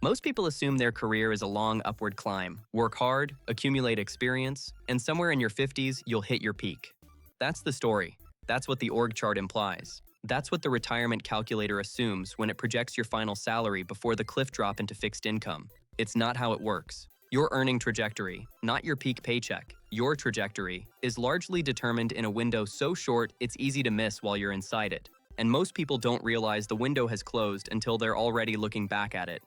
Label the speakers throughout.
Speaker 1: Most people assume their career is a long upward climb. Work hard, accumulate experience, and somewhere in your 50s, you'll hit your peak. That's the story. That's what the org chart implies. That's what the retirement calculator assumes when it projects your final salary before the cliff drop into fixed income. It's not how it works. Your earning trajectory, not your peak paycheck, your trajectory, is largely determined in a window so short it's easy to miss while you're inside it. And most people don't realize the window has closed until they're already looking back at it.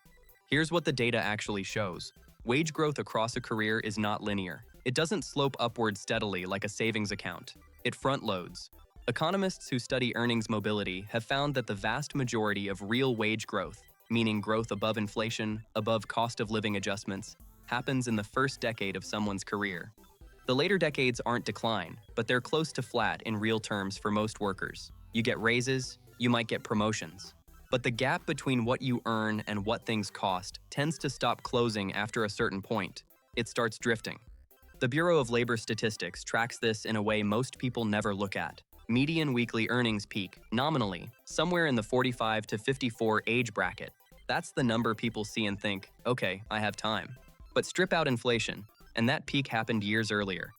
Speaker 1: Here's what the data actually shows. Wage growth across a career is not linear. It doesn't slope upward steadily like a savings account. It front-loads. Economists who study earnings mobility have found that the vast majority of real wage growth, meaning growth above inflation, above cost of living adjustments, happens in the first decade of someone's career. The later decades aren't decline, but they're close to flat in real terms for most workers. You get raises, you might get promotions. But the gap between what you earn and what things cost tends to stop closing after a certain point. It starts drifting. The Bureau of Labor Statistics tracks this in a way most people never look at. Median weekly earnings peak, nominally, somewhere in the 45 to 54 age bracket. That's the number people see and think, okay, I have time. But strip out inflation, and that peak happened years earlier.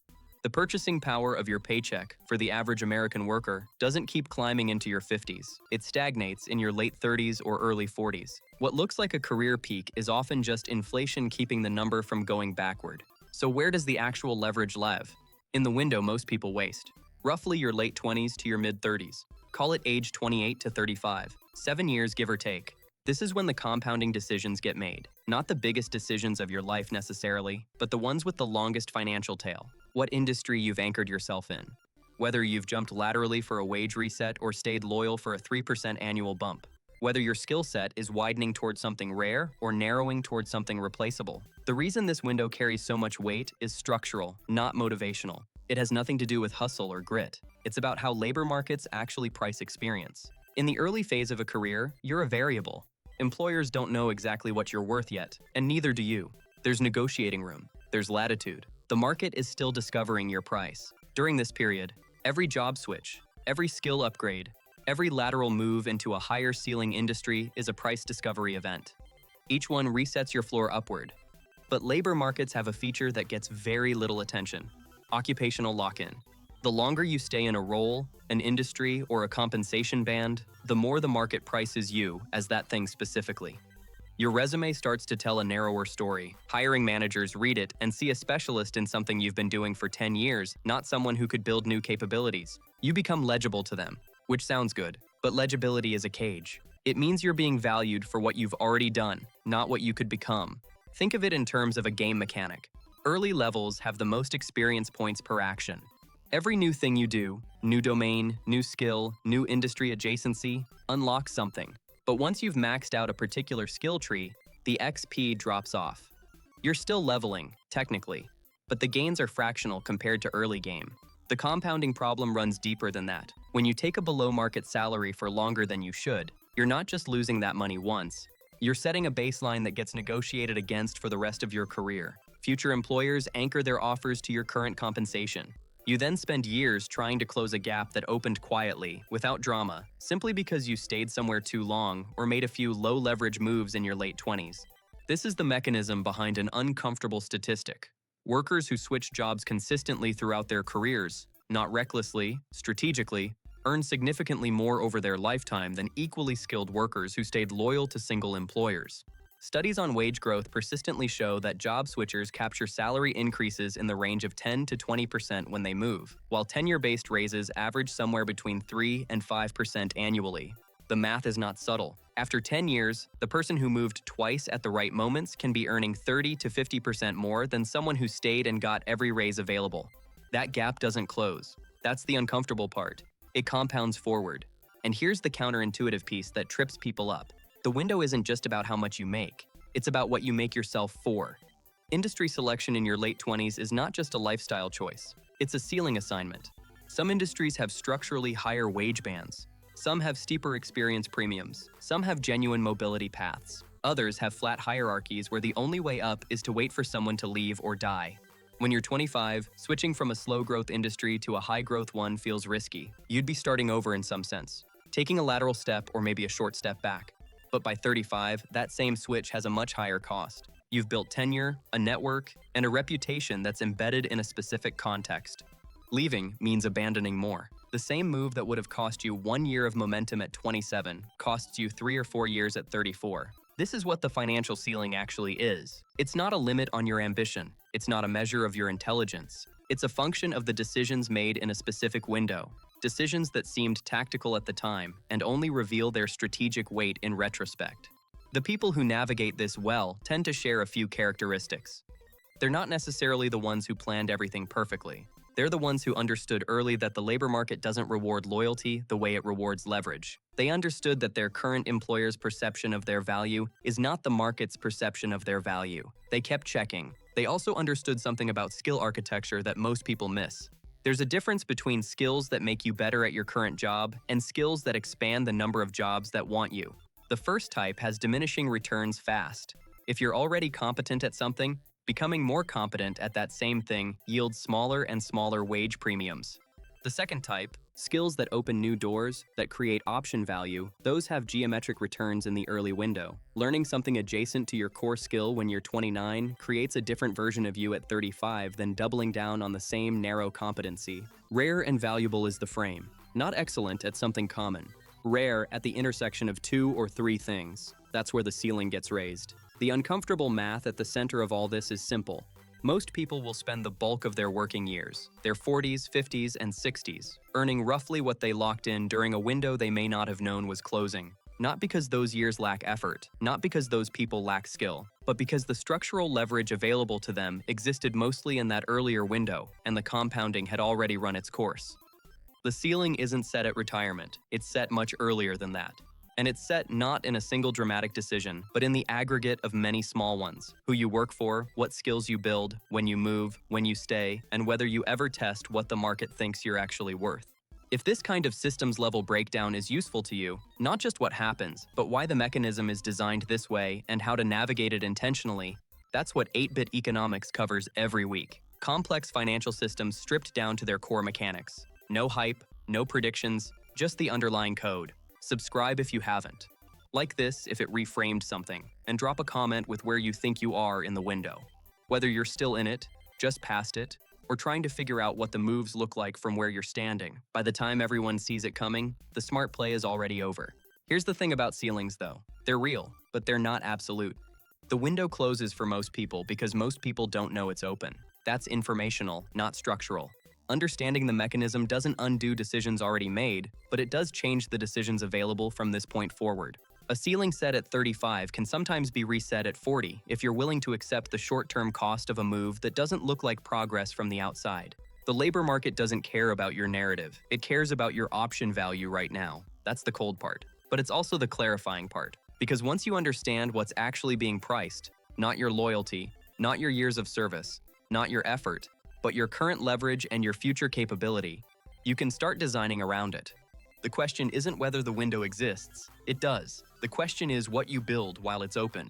Speaker 1: The purchasing power of your paycheck for the average American worker doesn't keep climbing into your 50s. It stagnates in your late 30s or early 40s. What looks like a career peak is often just inflation keeping the number from going backward. So where does the actual leverage live? In the window most people waste. Roughly your late 20s to your mid-30s. Call it age 28 to 35. 7 years give or take. This is when the compounding decisions get made. Not the biggest decisions of your life necessarily, but the ones with the longest financial tail. What industry you've anchored yourself in. Whether you've jumped laterally for a wage reset or stayed loyal for a 3% annual bump. Whether your skill set is widening towards something rare or narrowing towards something replaceable. The reason this window carries so much weight is structural, not motivational. It has nothing to do with hustle or grit. It's about how labor markets actually price experience. In the early phase of a career, you're a variable. Employers don't know exactly what you're worth yet, and neither do you. There's negotiating room. There's latitude. The market is still discovering your price. During this period, every job switch, every skill upgrade, every lateral move into a higher ceiling industry is a price discovery event. Each one resets your floor upward. But labor markets have a feature that gets very little attention: occupational lock-in. The longer you stay in a role, an industry, or a compensation band, the more the market prices you as that thing specifically. Your resume starts to tell a narrower story. Hiring managers read it and see a specialist in something you've been doing for 10 years, not someone who could build new capabilities. You become legible to them, which sounds good, but legibility is a cage. It means you're being valued for what you've already done, not what you could become. Think of it in terms of a game mechanic. Early levels have the most experience points per action. Every new thing you do, new domain, new skill, new industry adjacency, unlocks something. But once you've maxed out a particular skill tree, the XP drops off. You're still leveling, technically, but the gains are fractional compared to early game. The compounding problem runs deeper than that. When you take a below-market salary for longer than you should, you're not just losing that money once. You're setting a baseline that gets negotiated against for the rest of your career. Future employers anchor their offers to your current compensation. You then spend years trying to close a gap that opened quietly, without drama, simply because you stayed somewhere too long or made a few low-leverage moves in your late 20s. This is the mechanism behind an uncomfortable statistic. Workers who switch jobs consistently throughout their careers, not recklessly, strategically, earn significantly more over their lifetime than equally skilled workers who stayed loyal to single employers. Studies on wage growth persistently show that job switchers capture salary increases in the range of 10 to 20% when they move, while tenure-based raises average somewhere between 3 and 5% annually. The math is not subtle. After 10 years, the person who moved twice at the right moments can be earning 30 to 50% more than someone who stayed and got every raise available. That gap doesn't close. That's the uncomfortable part. It compounds forward. And here's the counterintuitive piece that trips people up. The window isn't just about how much you make. It's about what you make yourself for. Industry selection in your late 20s is not just a lifestyle choice. It's a ceiling assignment. Some industries have structurally higher wage bands. Some have steeper experience premiums. Some have genuine mobility paths. Others have flat hierarchies where the only way up is to wait for someone to leave or die. When you're 25, switching from a slow-growth industry to a high-growth one feels risky. You'd be starting over in some sense, taking a lateral step or maybe a short step back. But by 35, that same switch has a much higher cost. You've built tenure, a network, and a reputation that's embedded in a specific context. Leaving means abandoning more. The same move that would have cost you 1 year of momentum at 27 costs you 3 or 4 years at 34. This is what the financial ceiling actually is. It's not a limit on your ambition. It's not a measure of your intelligence. It's a function of the decisions made in a specific window. Decisions that seemed tactical at the time and only reveal their strategic weight in retrospect. The people who navigate this well tend to share a few characteristics. They're not necessarily the ones who planned everything perfectly. They're the ones who understood early that the labor market doesn't reward loyalty the way it rewards leverage. They understood that their current employer's perception of their value is not the market's perception of their value. They kept checking. They also understood something about skill architecture that most people miss. There's a difference between skills that make you better at your current job and skills that expand the number of jobs that want you. The first type has diminishing returns fast. If you're already competent at something, becoming more competent at that same thing yields smaller and smaller wage premiums. The second type, skills that open new doors, that create option value, those have geometric returns in the early window. Learning something adjacent to your core skill when you're 29 creates a different version of you at 35 than doubling down on the same narrow competency. Rare and valuable is the frame, not excellent at something common. Rare at the intersection of 2 or 3 things. That's where the ceiling gets raised. The uncomfortable math at the center of all this is simple. Most people will spend the bulk of their working years, their 40s, 50s, and 60s, earning roughly what they locked in during a window they may not have known was closing. Not because those years lack effort, not because those people lack skill, but because the structural leverage available to them existed mostly in that earlier window, and the compounding had already run its course. The ceiling isn't set at retirement, it's set much earlier than that. And it's set not in a single dramatic decision, but in the aggregate of many small ones. Who you work for, what skills you build, when you move, when you stay, and whether you ever test what the market thinks you're actually worth. If this kind of systems-level breakdown is useful to you, not just what happens, but why the mechanism is designed this way and how to navigate it intentionally, that's what 8-Bit Economics covers every week. Complex financial systems stripped down to their core mechanics. No hype, no predictions, just the underlying code. Subscribe if you haven't. Like this if it reframed something, and drop a comment with where you think you are in the window. Whether you're still in it, just past it, or trying to figure out what the moves look like from where you're standing. By the time everyone sees it coming, the smart play is already over. Here's the thing about ceilings though. They're real, but they're not absolute. The window closes for most people because most people don't know it's open. That's informational, not structural. Understanding the mechanism doesn't undo decisions already made, but it does change the decisions available from this point forward. A ceiling set at 35 can sometimes be reset at 40 if you're willing to accept the short-term cost of a move that doesn't look like progress from the outside. The labor market doesn't care about your narrative. It cares about your option value right now. That's the cold part. But it's also the clarifying part. Because once you understand what's actually being priced, not your loyalty, not your years of service, not your effort, but your current leverage and your future capability, you can start designing around it. The question isn't whether the window exists. It does. The question is what you build while it's open.